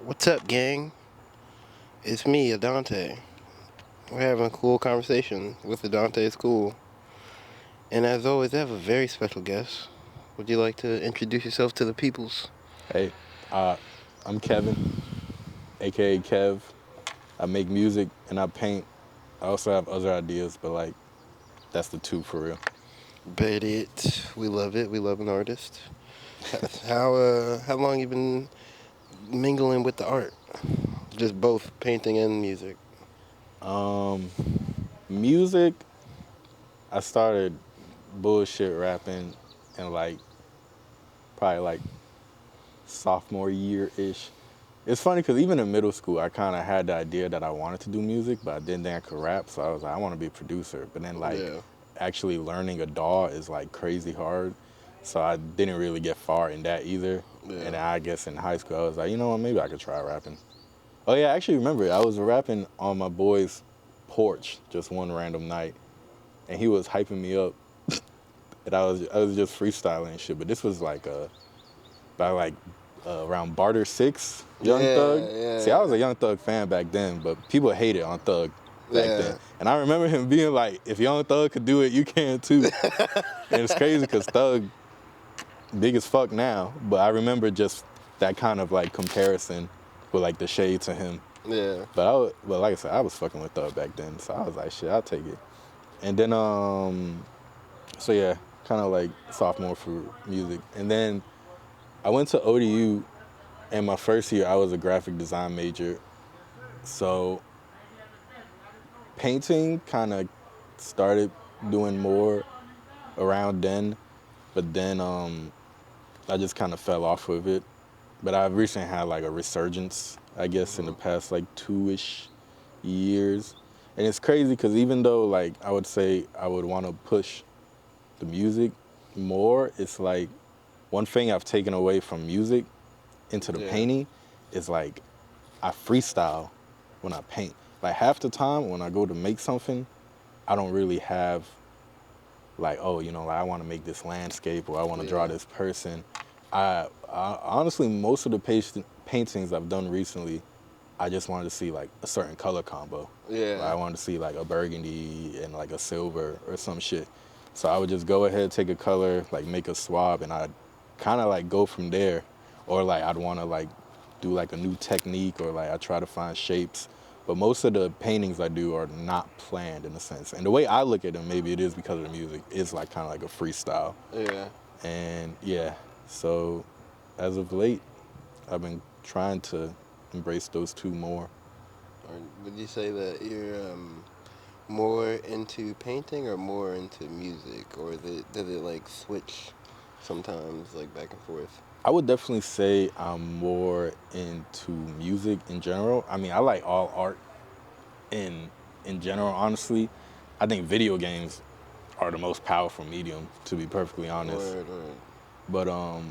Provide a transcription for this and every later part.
What's up, gang? It's me, Adante. We're having a cool conversation with Adante School. And as always, I have a very special guest. Would you like to introduce yourself to the peoples? Hey, uh, I'm Kevin, aka Kev. I make music and I paint. I also have other ideas, but like that's the two for real. Bet it. We love it. We love an artist. How long you been mingling with the art? Just both painting and music. Um, Music. I started bullshit rapping in like probably like sophomore year ish. It's funny because even in middle school, I kind of had the idea that I wanted to do music, but I didn't think I could rap. So I was like, I want to be a producer. But then like Yeah. actually learning a DAW is like crazy hard. So I didn't really get far in that either. Yeah. And I guess in high school, I was like, you know what, maybe I could try rapping. Oh yeah, I actually remember I was rapping on my boy's porch just one random night, and he was hyping me up, and I was just freestyling and shit. But this was like by like around Barter 6, Young Thug. See, I was a Young Thug fan back then, but people hated on Thug back then. And I remember him being like, if Young Thug could do it, you can too. And it's crazy because Thug big as fuck now, but I remember just that kind of like comparison with like the shade to him. Yeah. But like I said, I was fucking with Thug back then, so I was like, shit, I'll take it. And then so yeah, kind of like sophomore for music. And then I went to ODU, and my first year I was a graphic design major, so painting kind of started doing more around then, but then I just kind of fell off with it. But I've recently had like a resurgence, I guess, in the past like 2-ish years. And it's crazy because even though like I would say I would want to push the music more, it's like one thing I've taken away from music into the painting is like I freestyle when I paint. Like half the time when I go to make something, I don't really have like, oh, you know, like I want to make this landscape or I want to draw this person. I honestly, most of the paintings I've done recently, I just wanted to see like a certain color combo. Yeah. Like, I wanted to see like a burgundy and like a silver or some shit. So I would just go ahead, take a color, like make a swab, and I'd kind of like go from there. Or like I'd want to like do like a new technique, or like I try to find shapes. But most of the paintings I do are not planned in a sense. And the way I look at them, maybe it is because of the music, it's like kind of like a freestyle. Yeah. And yeah, so as of late, I've been trying to embrace those two more. Or would you say that you're more into painting or more into music, or does it like switch sometimes, like back and forth? I would definitely say I'm more into music in general. I mean, I like all art in general, honestly. I think video games are the most powerful medium, to be perfectly honest. Word. But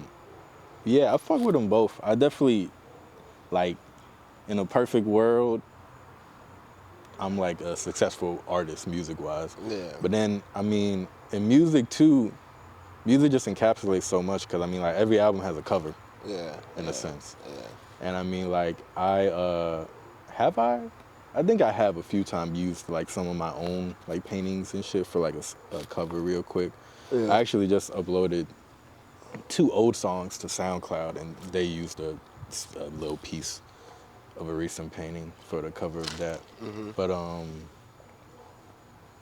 yeah, I fuck with them both. I definitely like in a perfect world, I'm like a successful artist music wise. Yeah. But then I mean, in music too, music just encapsulates so much because I mean like every album has a cover. Yeah. In a sense. Yeah. And I mean like I think I have a few times used like some of my own like paintings and shit for like a cover real quick. Yeah. I actually just uploaded 2 old songs to SoundCloud, and they used a little piece of a recent painting for the cover of that. Mm-hmm. But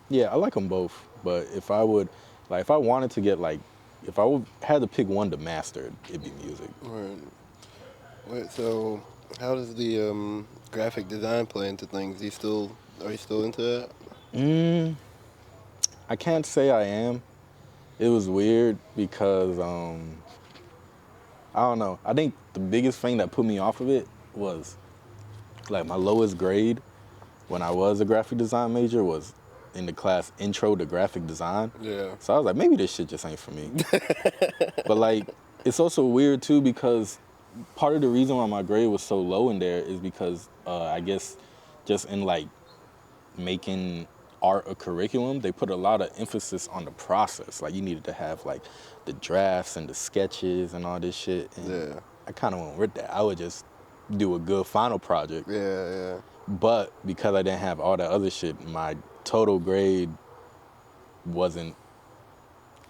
yeah, I like them both. But if I wanted to get like, if had to pick one to master, it'd be music. Right. Wait, so how does the graphic design play into things? Are you still into that? I can't say I am. It was weird because I don't know. I think the biggest thing that put me off of it was like my lowest grade when I was a graphic design major was in the class Intro to Graphic Design. Yeah. So I was like, maybe this shit just ain't for me. But like, it's also weird too because part of the reason why my grade was so low in there is because I guess just in like making art a curriculum, they put a lot of emphasis on the process. Like you needed to have like the drafts and the sketches and all this shit. And Yeah. I kind of went with that. I would just do a good final project. Yeah. But because I didn't have all that other shit, my total grade wasn't,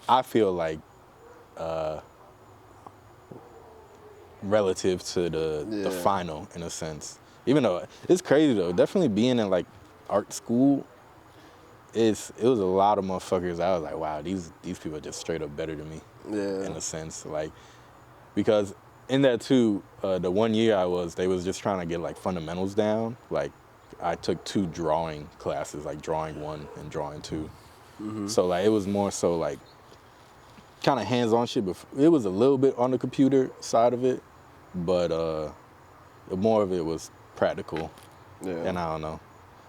I feel like, relative to the Yeah. final in a sense. Even though it's crazy though, definitely being in like art school, it was a lot of motherfuckers. I was like, wow, these people are just straight up better than me in Yeah. a sense. Like, because in that too, the 1 year they was just trying to get like fundamentals down. Like, I took 2 drawing classes, like drawing 1 and drawing 2. So like it was more so like kind of hands-on shit, but it was a little bit on the computer side of it, but more of it was practical, Yeah. and I don't know.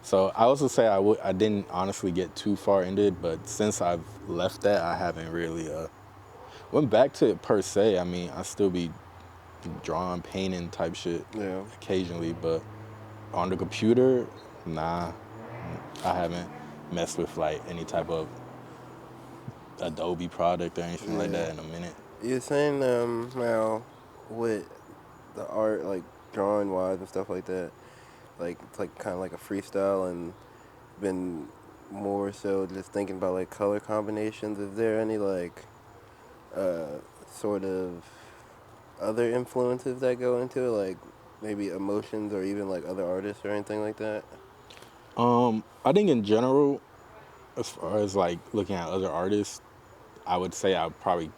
So I also say I didn't honestly get too far into it, but since I've left that, I haven't really went back to it per se. I mean, I still be drawing, painting type shit Yeah. occasionally, but on the computer, nah, I haven't messed with like any type of Adobe product or anything like Yeah. that in a minute. You're saying now with the art, like drawing wise and stuff like that, like it's like kind of like a freestyle, and been more so just thinking about like color combinations. Is there any like sort of other influences that go into it, like maybe emotions or even like other artists or anything like that? I think in general, as far as like looking at other artists, I would say I would probably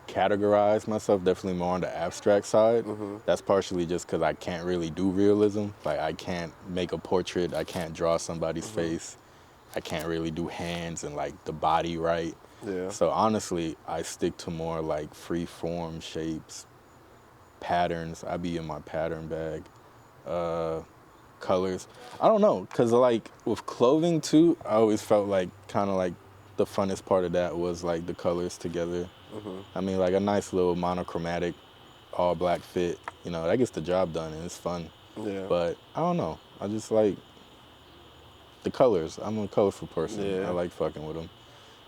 categorize myself definitely more on the abstract side. That's partially just because I can't really do realism. Like, I can't make a portrait, I can't draw somebody's face, I can't really do hands and like the body right. Yeah. So honestly, I stick to more like free form shapes, patterns. I be in my pattern bag. Colors. I don't know, cause like with clothing too, I always felt like kind of like the funnest part of that was like the colors together. I mean, like a nice little monochromatic, all black fit. You know, that gets the job done and it's fun. Yeah. But I don't know. I just like the colors. I'm a colorful person. Yeah. I like fucking with them.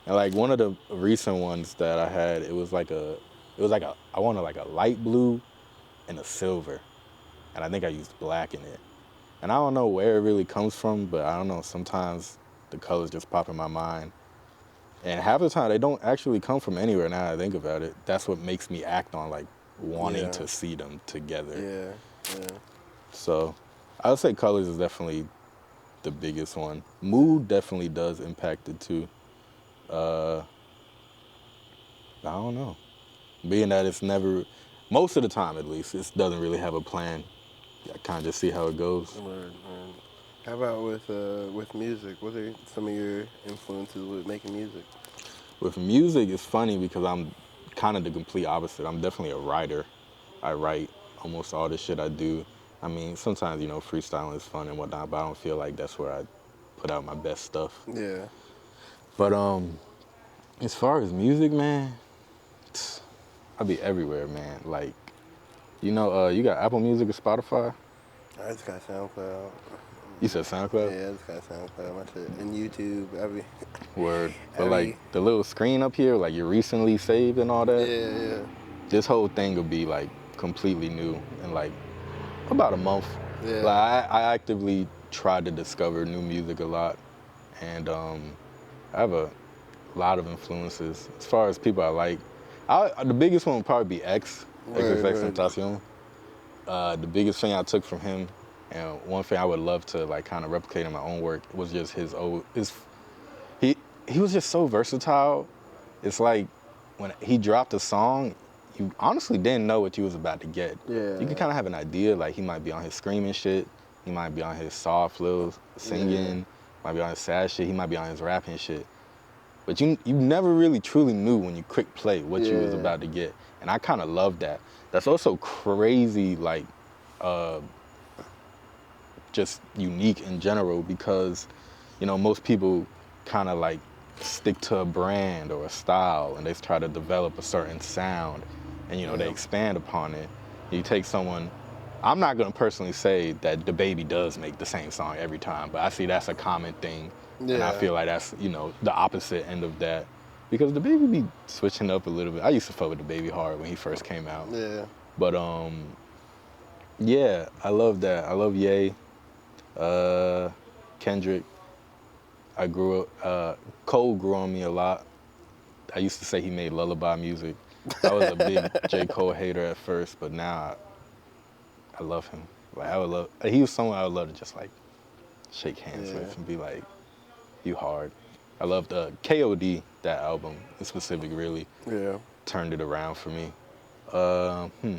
And like one of the recent ones that I had, I wanted like a light blue and a silver, and I think I used black in it. And I don't know where it really comes from, but I don't know, sometimes the colors just pop in my mind. And half the time they don't actually come from anywhere now that I think about it. That's what makes me act on like wanting to see them together. Yeah. So I would say colors is definitely the biggest one. Mood definitely does impact it too. I don't know. Being that it's never, most of the time at least, it doesn't really have a plan. I kind of just see how it goes. Word. How about with music? What are some of your influences with making music? With music, it's funny because I'm kind of the complete opposite. I'm definitely a writer. I write almost all the shit I do. I mean, sometimes, freestyling is fun and whatnot, but I don't feel like that's where I put out my best stuff. Yeah. But as far as music, man, I be everywhere, man. Like, you got Apple Music or Spotify? I just got SoundCloud. You said SoundCloud? Yeah, I just got SoundCloud. My shit. And YouTube. Word. But I like be, the little screen up here, like you're recently saved and all that, yeah. this whole thing will be like completely new in like about a month. Yeah. Like I actively try to discover new music a lot, and I have a lot of influences as far as people I like. The biggest one would probably be X, XXXTentacion. The biggest thing I took from him, and one thing I would love to like kind of replicate in my own work, was just he was just so versatile. It's like when he dropped a song, you honestly didn't know what you was about to get. Yeah. You could kind of have an idea, like he might be on his screaming shit, he might be on his soft little singing, might be on his sad shit, he might be on his rapping shit. But you never really truly knew when you click play what you was about to get. And I kind of love that. That's also crazy, like, just unique in general because, most people kind of like stick to a brand or a style and they try to develop a certain sound and, they expand upon it. You take someone, I'm not going to personally say that DaBaby does make the same song every time, but I see that's a common thing. Yeah. And I feel like that's, the opposite end of that. Because DaBaby be switching up a little bit. I used to fuck with DaBaby hard when he first came out. Yeah. But Yeah, I love that. I love Ye, uh, Kendrick. I grew up. Cole grew on me a lot. I used to say he made lullaby music. I was a big J. Cole hater at first, but now I love him. Like I would love. He was someone I would love to just like shake hands Yeah. with and be like, "You hard." I loved KOD. That album in specific really Yeah. turned it around for me. Uh, hmm.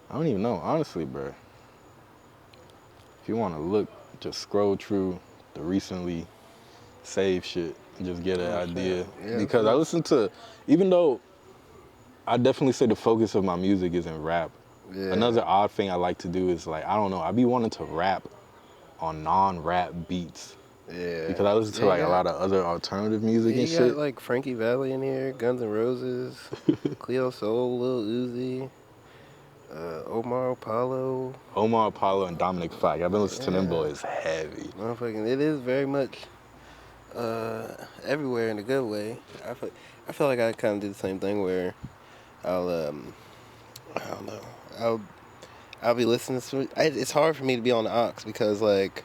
I don't even know, honestly, bro. If you want to look, just scroll through the recently saved shit and just get an Oh, idea. shit. Yeah, Because I listen to, even though I definitely say the focus of my music is in rap. yeah. Another odd thing I like to do is like, I don't know, I be wanting to rap on non-rap beats Yeah. because I listen to Yeah, like a lot of other alternative music yeah, and you got shit. like Frankie Valli in here, Guns N' Roses, Cleo Soul, Lil Uzi, Omar Apollo. Omar Apollo and Dominic Fike. I've been listening to them Yeah. boys heavy. Motherfucking, it is very much everywhere in a good way. I feel like I kind of do the same thing where I'll I don't know, I'll be listening to. It's hard for me to be on the aux because like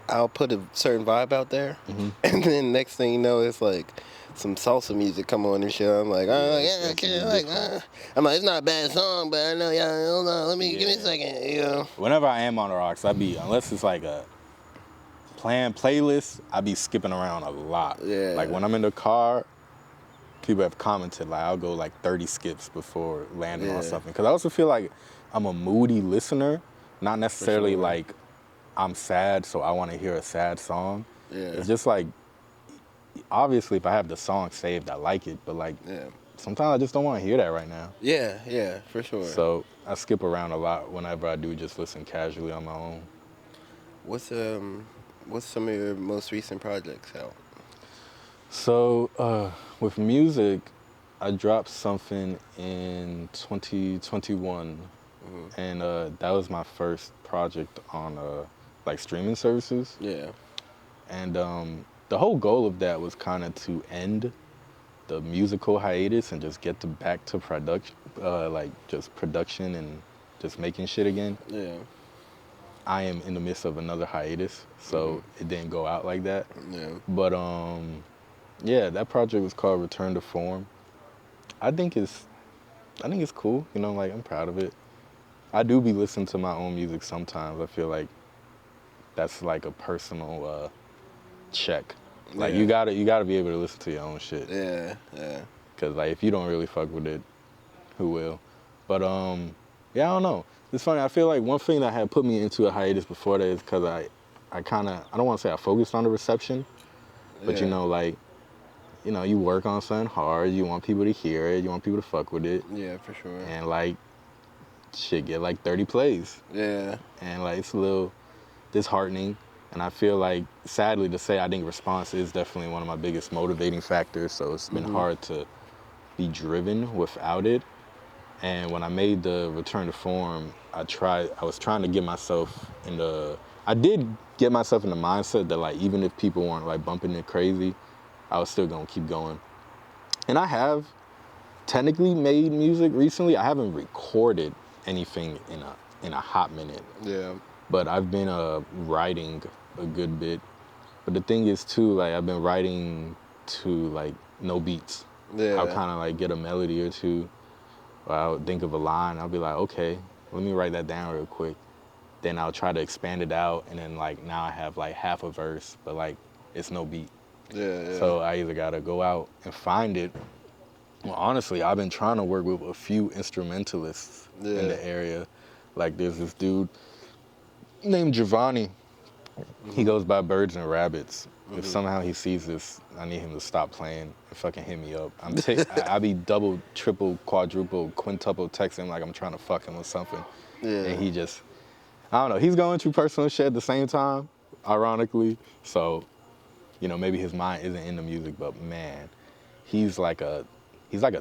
I'll put a certain vibe out there, Mm-hmm. and then next thing you know, it's like some salsa music come on and shit. I'm like, oh yeah, okay, like, I'm like, it's not a bad song, but I know, yeah, hold on, give me a second, you know. Whenever I am on the rocks, I be, unless it's like a planned playlist, I be skipping around a lot. Yeah. Like when I'm in the car, people have commented like I'll go like 30 skips before landing on Yeah. something. Cause I also feel like I'm a moody listener, not necessarily sure. like I'm sad, so I want to hear a sad song. Yeah. It's just like, obviously if I have the song saved, I like it, but like Yeah. sometimes I just don't want to hear that right now. Yeah, for sure. So I skip around a lot whenever I do just listen casually on my own. What's some of your most recent projects out? So with music, I dropped something in 2021, and that was my first project on like streaming services. Yeah. And the whole goal of that was kind of to end the musical hiatus and just get back to production, like just production and just making shit again. Yeah. I am in the midst of another hiatus, so it didn't go out like that. Yeah. But yeah, that project was called Return to Form. I think it's cool. You know, like I'm proud of it. I do be listening to my own music sometimes. I feel like that's like a personal check. Like Yeah. you gotta be able to listen to your own shit. Yeah. Cause like if you don't really fuck with it, who will? But yeah, I don't know. It's funny. I feel like one thing that had put me into a hiatus before that is because I kind of, I don't want to say I focused on the reception, but you Yeah. know, like, you know, you work on something hard. You want people to hear it. You want people to fuck with it. Yeah, for sure. And like, shit get like 30 plays. Yeah. And like, it's a little disheartening. And I feel like, sadly to say, I think response is definitely one of my biggest motivating factors. So it's been hard to be driven without it. And when I made the Return to Form, I was trying to get myself I did get myself in the mindset that like, even if people weren't like bumping it crazy, I was still gonna keep going. And I have technically made music recently. I haven't recorded anything in a hot minute. Yeah. But I've been writing a good bit. But the thing is too, like I've been writing to like no beats. Yeah. I'll kind of like get a melody or two. Or I'll think of a line. I'll be like, okay, let me write that down real quick. Then I'll try to expand it out, and then like now I have like half a verse, but like it's no beat. Yeah. So I either gotta go out and find it. Well, honestly, I've been trying to work with a few instrumentalists in the area. Like there's this dude named Giovanni. He goes by Birds and Rabbits. If somehow he sees this, I need him to stop playing and fucking hit me up. I be double, triple, quadruple, quintuple texting like I'm trying to fuck him or something. Yeah. And he just, I don't know. He's going through personal shit at the same time, ironically. So, you know, maybe his mind isn't in the music, but man, he's like a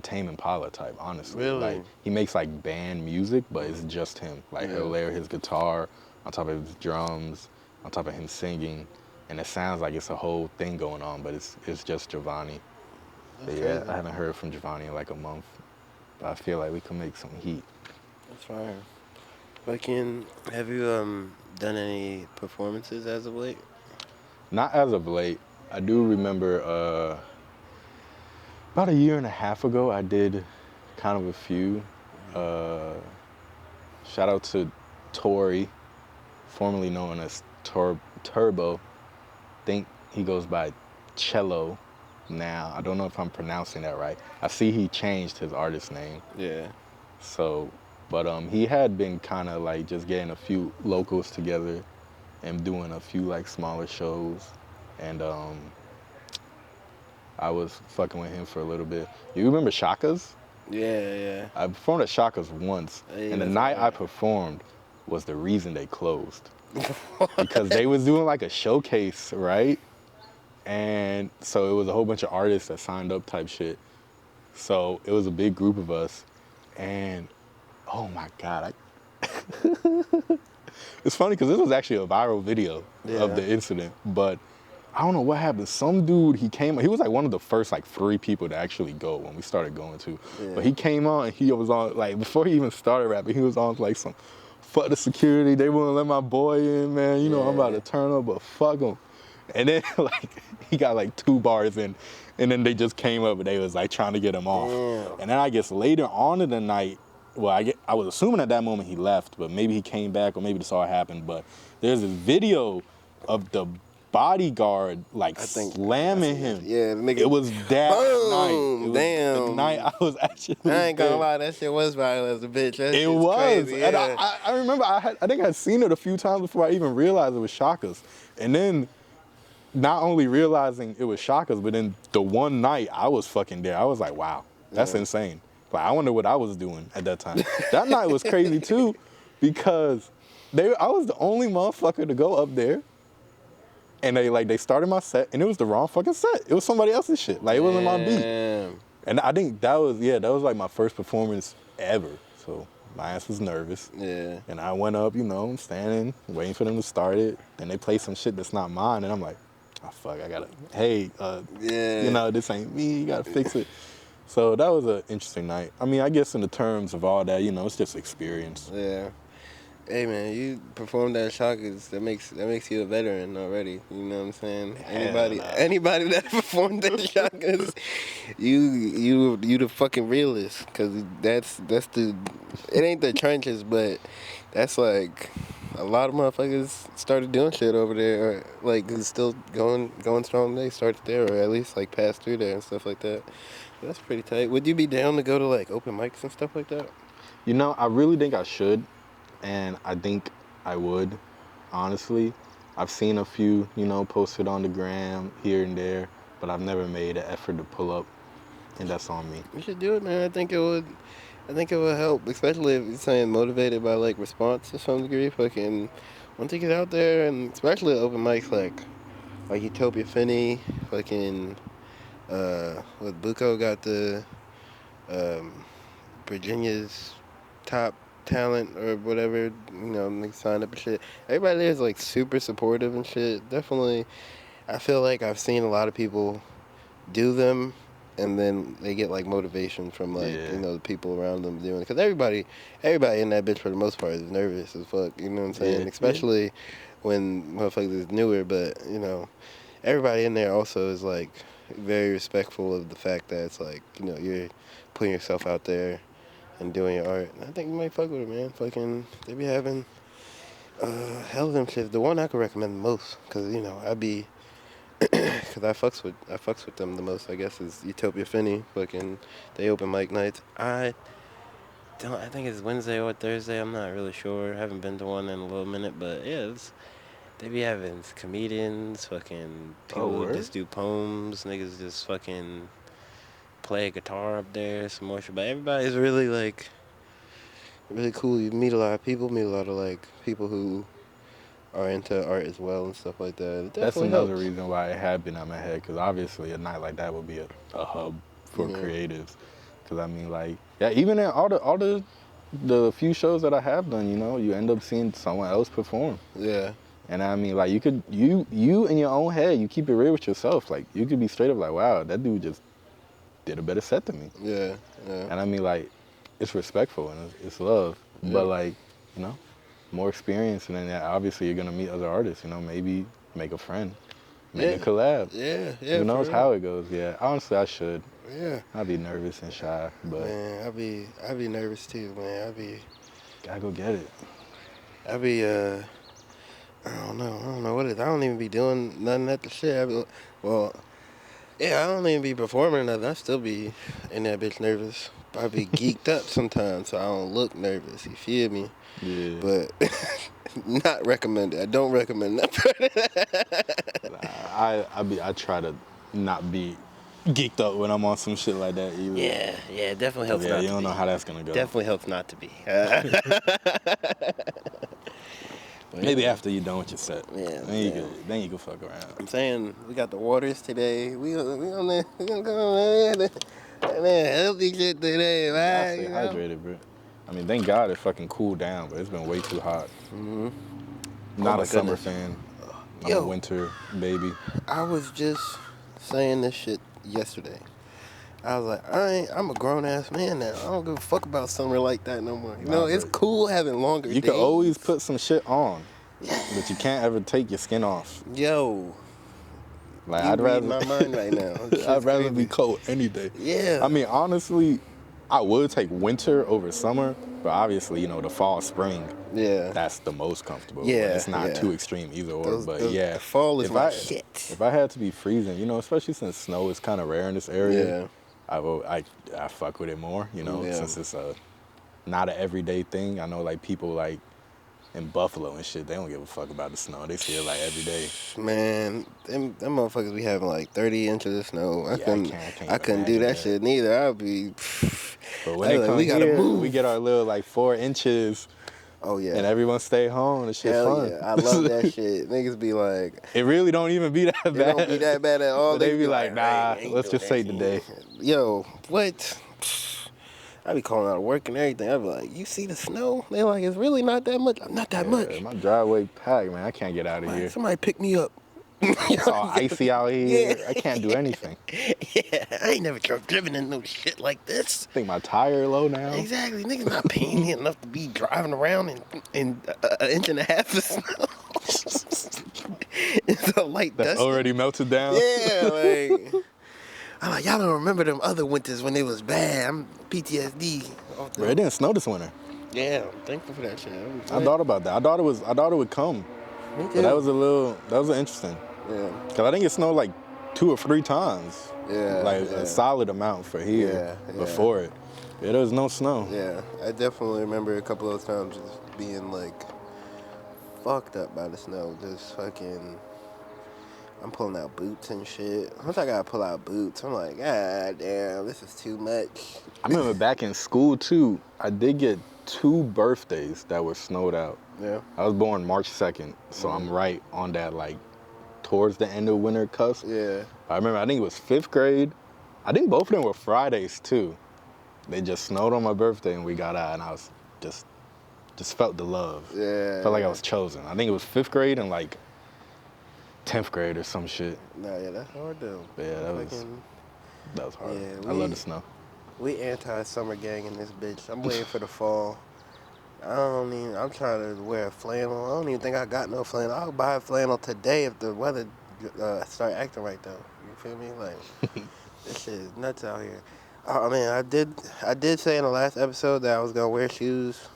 Tame Impala type, honestly. Really? Like he makes like band music, but it's just him. Like he'll layer his guitar on top of his drums, on top of him singing, and it sounds like it's a whole thing going on, but it's just Giovanni. But yeah, I haven't heard from Giovanni in like a month. But I feel like we can make some heat. That's fine. Fucking, have you done any performances as of late? Not as of late. I do remember about a year and a half ago, I did kind of a few. Uh, Shout out to Tori, formerly known as Turbo. Think he goes by Cello now. I don't know if I'm pronouncing that right. I see he changed his artist name. Yeah. So, but he had been kind of like just getting a few locals together and doing a few like smaller shows, and I was fucking with him for a little bit. You remember Shaka's? Yeah. I performed at Shaka's once, Hey, and the that's night I right. performed was the reason they closed because they was doing like a showcase, right? And so it was a whole bunch of artists that signed up type shit. So it was a big group of us, and oh my god, it's funny because this was actually a viral video of Yeah. the incident, but I don't know what happened. Some dude, he was like one of the first like 3 people to actually go when we started going to. Yeah. But he came on and he was on, like, before he even started rapping, he was on like some, fuck the security, they wouldn't let my boy in, man. You know, I'm about Yeah. to turn up, but fuck him. And then like, he got like 2 bars in, and then they just came up and they was like trying to get him off. Damn. And then I guess later on in the night, well, I was assuming at that moment he left, but maybe he came back or maybe this all happened. But there's this video of the bodyguard like I think slamming him. Yeah, the nigga. It was that night. Boom! It was Damn. the night I was actually I ain't gonna there. lie, that shit was violent as a bitch. That It shit's was, crazy. and Yeah. I remember I think I'd seen it a few times before I even realized it was Shaka's, and then not only realizing it was Shaka's, but then the one night I was fucking there, I was like, wow, that's Yeah. insane. Like I wonder what I was doing at that time. That night was crazy too, because I was the only motherfucker to go up there, and they started my set, and it was the wrong fucking set. It was somebody else's shit. Like it wasn't my beat. Damn. And I think that was like my first performance ever. So my ass was nervous. Yeah. And I went up, I'm standing, waiting for them to start it. Then they play some shit that's not mine, and I'm like, oh fuck, I gotta, hey, Yeah. this ain't me, you gotta fix it. So that was an interesting night. I mean, I guess in the terms of all that, it's just experience. Yeah. Hey man, you performed at Shockers. That makes you a veteran already. You know what I'm saying? Anybody that performed at Shockers, you the fucking realist. Cause that's the, it ain't the trenches, but that's like a lot of motherfuckers started doing shit over there, or like is still going strong. They started there, or at least like passed through there and stuff like that. That's pretty tight. Would you be down to go to like open mics and stuff like that? I really think I should, and I think I would, honestly. I've seen a few, posted on the gram here and there, but I've never made an effort to pull up, and that's on me. You should do it, man. I think it would help, especially if you're saying motivated by like response to some degree. Fucking once you get out there, and especially at open mics like Utopia Finney, fucking with Buko got the Virginia's top talent or whatever, they signed up and shit. Everybody there is like super supportive and shit. Definitely, I feel like I've seen a lot of people do them, and then they get like motivation from like the people around them doing it. Cause everybody in that bitch for the most part is nervous as fuck. You know what I'm saying? Yeah. Especially when motherfuckers is newer, but everybody in there also is like very respectful of the fact that it's like you're putting yourself out there and doing your art. I think you might fuck with it, man. Fucking, they be having hell of them shit. The one I could recommend the most, cause I be, cause I fucks with them the most. I guess is Utopia Finney. Fucking, they open mic nights. I think it's Wednesday or Thursday. I'm not really sure. I haven't been to one in a little minute, but yeah, they be having comedians, fucking people who just do poems. Niggas just fucking play a guitar up there, some more shit. But everybody's really like really cool. You meet a lot of people, meet a lot of like people who are into art as well and stuff like that. That's another reason why it had been on my head, because obviously a night like that would be a hub for creatives. Because I mean, like, yeah, even in all the few shows that I have done, you end up seeing someone else perform. Yeah. And I mean, like, you in your own head, you keep it real with yourself. Like, you could be straight up like, wow, that dude just did a better set than me. Yeah. And I mean, like, it's respectful and it's love. Yeah. But like, more experience, and then obviously you're gonna meet other artists. You know, maybe make a friend, make Yeah. a collab. Yeah, Who for knows real. how it goes? Yeah, honestly, I should. Yeah. I'd be nervous and shy, but Man, I'd be nervous too, man. gotta go get it. I'd be I don't know what it is. I don't even be doing nothing at the shit. Well, yeah, I don't even be performing or nothing. I still be in that bitch nervous. I be geeked up sometimes, so I don't look nervous. You feel me? Yeah. But not recommended. I don't recommend that. I try to not be geeked up when I'm on some shit like that either. Yeah, it definitely helps Yeah, not you to don't be. know how that's gonna go. Definitely helps not to be. Maybe after you're done with your set. Yeah, Then you can fuck around. I'm saying we got the waters today. We gonna go man, healthy shit today, I man. stay You know? hydrated, bro. I mean, thank God it fucking cooled down, but it's been way too hot. Mm-hmm. Not my a summer goodness. fan. I'm Yo. a winter baby. I was just saying this shit yesterday. I was like, I'm a grown ass man now. I don't give a fuck about summer like that no more. You know, it's but cool having longer You days. can always put some shit on, but you can't ever take your skin off. Yo, Like you I'd read rather my mind right now. I'd rather be crazy. cold any day. Yeah. I mean, honestly, I would take winter over summer, but obviously, you know, the fall, spring, Yeah. that's the most comfortable. Yeah, But it's not yeah. too extreme either or. But yeah, the fall is if my I shit. if I had to be freezing, you know, especially since snow is kind of rare in this area, Yeah. I fuck with it more, you know, Yeah. since it's not an everyday thing. I know like people like in Buffalo and shit, they don't give a fuck about the snow. They see it like every day. Man, them motherfuckers be having like 30 inches of snow. I couldn't do imagine that shit neither. I'd be. But when I'd they be like, come we gotta here, move. we get our little like 4 inches. Oh yeah. And everyone stay home. The shit Hell fun. yeah, I love that shit. Niggas be like, It really don't even be that bad. it don't be that bad at all. But they be like, nah, "Hey, let's just say doing today. that shit." Yo, what? I be calling out of work and everything. I be like, you see the snow? They like, it's really not that much. Not that much. My driveway packed, man. I can't get out of Like, here. somebody pick me up. It's all icy out here. Yeah. I can't do anything. Yeah, I ain't never driven in no shit like this. I think my tire low now. Exactly, niggas not paying me enough to be driving around in an inch and a half of snow. It's a light That's dust. already melted down. Yeah, like I'm like, y'all don't remember them other winters when it was bad. I'm PTSD. Bro, it didn't snow this winter. Yeah, I'm thankful for that shit. I thought about that. I thought it would come. Me too. But that was interesting. Yeah. Cause I think it snowed like 2 or 3 times. Yeah. Like yeah. a solid amount for here before it. Yeah, there was no snow. Yeah, I definitely remember a couple of times just being like fucked up by the snow. Just fucking, I'm pulling out boots and shit. Once I gotta pull out boots, I'm like, God damn, this is too much. I remember back in school too, I did get 2 birthdays that were snowed out. Yeah. I was born March 2nd, so I'm right on that like towards the end of winter cusp. Yeah. I remember, I think it was 5th grade. I think both of them were Fridays too. They just snowed on my birthday and we got out and I was just felt the love. Yeah. Felt like I was chosen. I think it was 5th grade and like 10th grade or some shit. Nah, yeah, that's hard though. But yeah, that was hard. Yeah, I love the snow. We anti-summer gang in this bitch. I'm waiting for the fall. I'm trying to wear a flannel. I don't even think I got no flannel. I'll buy a flannel today if the weather start acting right though. You feel me? Like, this shit is nuts out here. I mean, I did say in the last episode that I was gonna wear shoes.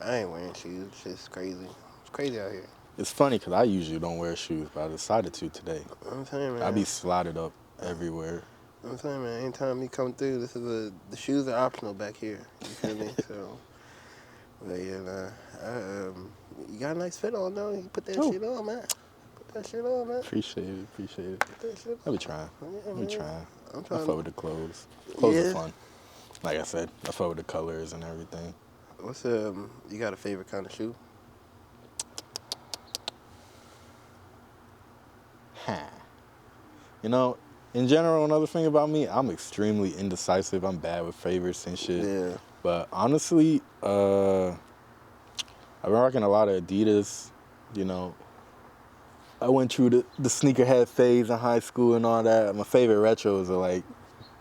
I ain't wearing shoes. It's just crazy. It's crazy out here. It's funny because I usually don't wear shoes, but I decided to today. I'm saying, man. I be slotted up everywhere. I'm saying, man, anytime you come through, the shoes are optional back here. You feel me? So, but yeah, you got a nice fit on though. You put that shit on, man. Put that shit on, man. Appreciate it. Put that shit I be trying. Yeah, I be trying. I'm I trying. fuck with the clothes. Clothes Yeah. are fun. Like I said, I fuck with the colors and everything. What's you got a favorite kind of shoe? You know, in general, another thing about me, I'm extremely indecisive. I'm bad with favorites and shit. Yeah. But honestly, I've been rocking a lot of Adidas. You know, I went through the sneakerhead phase in high school and all that. My favorite retros are like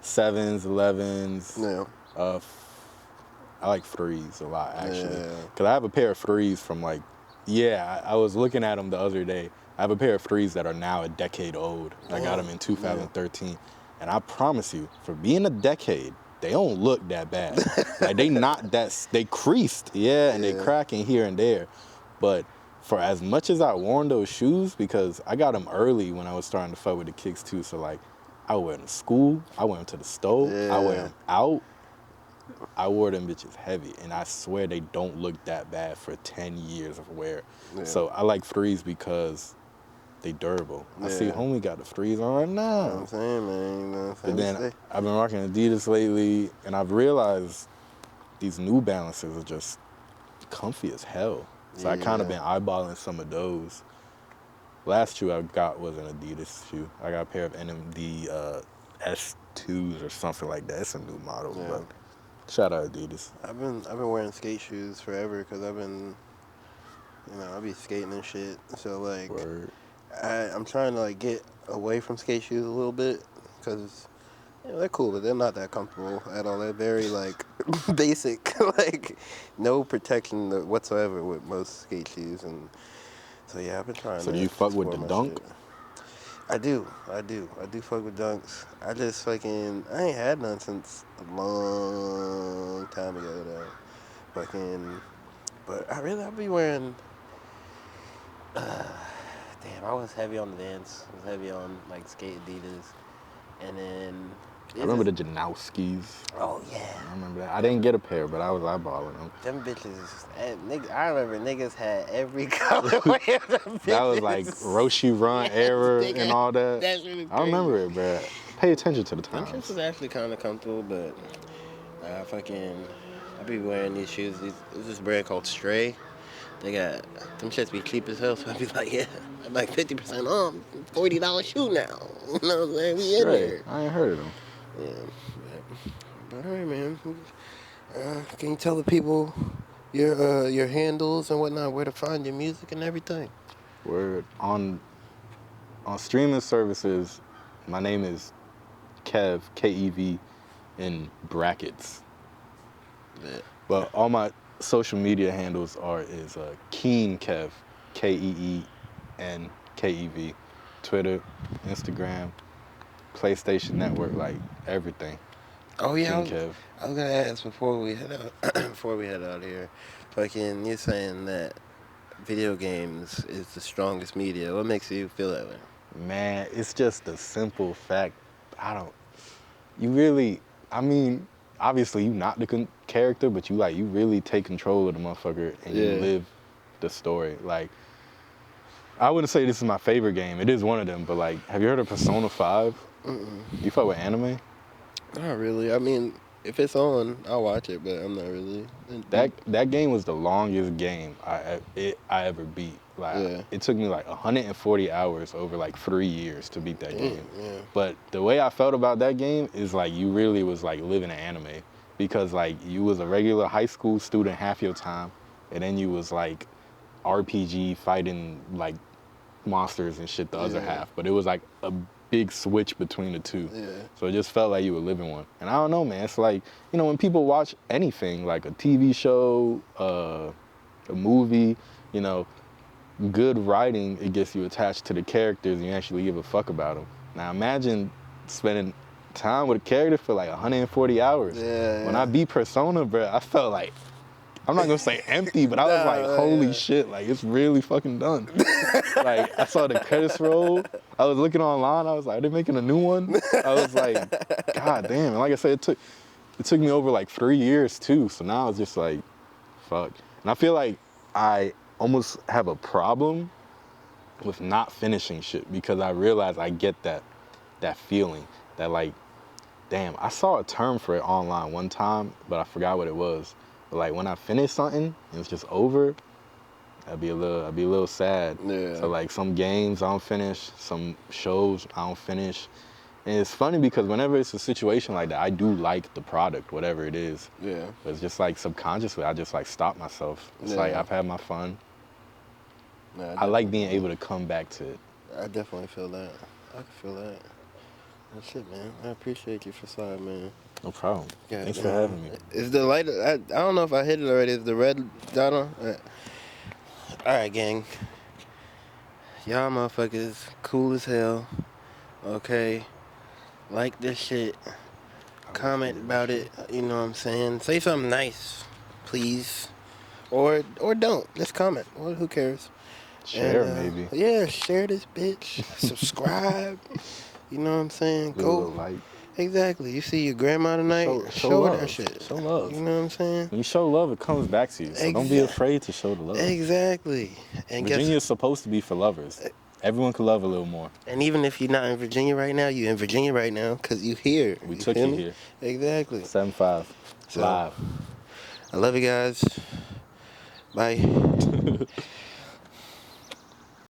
7s, 11s. Yeah. I like 3s a lot, actually. Yeah. Because I have a pair of 3s from like Yeah, I was looking at them the other day. I have a pair of threes that are now a decade old. I got them in 2013. And I promise you, for being a decade, they don't look that bad. Like, they not that, they creased, yeah, and they cracking here and there. But for as much as I worn those shoes, because I got them early when I was starting to fuck with the kicks too, so like, I wear them to school, I wear them to the stove, I wear them out. I wore them bitches heavy, and I swear they don't look that bad for 10 years of wear. Yeah. So I like threes because they durable. I see homie got the threes on right now. You know what I'm saying, man? You know what I'm saying? But then I've been rocking Adidas lately, and I've realized these New Balances are just comfy as hell. So I kind of been eyeballing some of those. Last shoe I got was an Adidas shoe. I got a pair of NMD S2s or something like that. It's a new model, but shout out Adidas. I've been wearing skate shoes forever because I've been, I'll be skating and shit. So like, I'm trying to like get away from skate shoes a little bit because they're cool, but they're not that comfortable at all. They're very like basic, like no protection whatsoever with most skate shoes. And so yeah, I've been trying. So do you fuck with the dunk? Shit. I do fuck with dunks. I just fucking, I ain't had none since a long time ago though. But I'll be wearing, damn, I was heavy on the Vans. I was heavy on like skate Adidas. And then. I remember the Janowskis. Oh yeah. I remember that. I didn't get a pair, but I was eyeballing them. Them bitches, I remember niggas had every colorway of them bitches. That was like Roshi Run era nigga, and all that. That's really crazy. I remember it, bro. Pay attention to the times. Them shits was actually kind of comfortable, but I be wearing these shoes. There's this brand called Stray. They got, them shits be cheap as hell, so I be like, yeah, I'm like 50% off, $40 shoe now. You know what I'm saying? We in there. I ain't heard of them. Yeah, but all right, man. Can you tell the people your handles and whatnot, where to find your music and everything? Word. On streaming services, my name is Kev, Kev, in brackets. Yeah. But all my social media handles is Keen Kev, Keennkev, Twitter, Instagram, PlayStation Network, like everything. Oh yeah, I was gonna ask before we head out here. Fucking, you're saying that video games is the strongest media. What makes you feel that way? Man, it's just a simple fact. Obviously you not the character, but you really take control of the motherfucker and you live the story. Like, I wouldn't say this is my favorite game. It is one of them, but like, have you heard of Persona 5? Mm-mm. You fuck with anime? Not really. I mean, if it's on, I'll watch it, but I'm not really. That game was the longest game I ever beat. Like, it took me like 140 hours over like 3 years to beat that game. Yeah. But the way I felt about that game is like you really was like living an anime, because like you was a regular high school student half your time, and then you was like RPG fighting like monsters and shit the other half. But it was like a big switch between the two. Yeah. So it just felt like you were living one. And I don't know, man. It's like, when people watch anything, like a TV show, a movie, good writing, it gets you attached to the characters and you actually give a fuck about them. Now imagine spending time with a character for like 140 hours. Yeah. When I beat Persona, bro, I felt like, I'm not gonna say empty, but I was like, holy shit, like it's really fucking done. Like, I saw the credits roll. I was looking online. I was like, are they making a new one? I was like, god damn. And like I said, it took me over like 3 years too. So now it's just like, fuck. And I feel like I almost have a problem with not finishing shit, because I realize I get that feeling that like, damn, I saw a term for it online one time, but I forgot what it was. But like, when I finish something and it's just over, I'd be a little sad. Yeah. So like, some games I don't finish, some shows I don't finish. And it's funny because whenever it's a situation like that, I do like the product, whatever it is. Yeah. But it's just like subconsciously, I just like stop myself. It's like, I've had my fun. Yeah, I like being able to come back to it. I definitely feel that. I can feel that. That's it, man. I appreciate you for side, man. No problem. Yeah, thanks for having me. Is the light, I don't know if I hit it already, is the red dot on? Alright, gang. Y'all motherfuckers cool as hell. Okay. Like this shit. Comment about it. You know what I'm saying? Say something nice, please. Or don't. Just comment. Well, who cares? Share And maybe. yeah, share this bitch. Subscribe. You know what I'm saying? Give a little like. Exactly. You see your grandma tonight? Show Show her that love. shit. Show love. You know what I'm saying? When you show love, it comes back to you. So don't be afraid to show the love. Exactly. And Virginia is supposed to be for lovers. Everyone can love a little more. And even if you're not in Virginia right now, you're in Virginia right now because you here. We took you here. Exactly. 7-5. So, Live. I love you guys. Bye.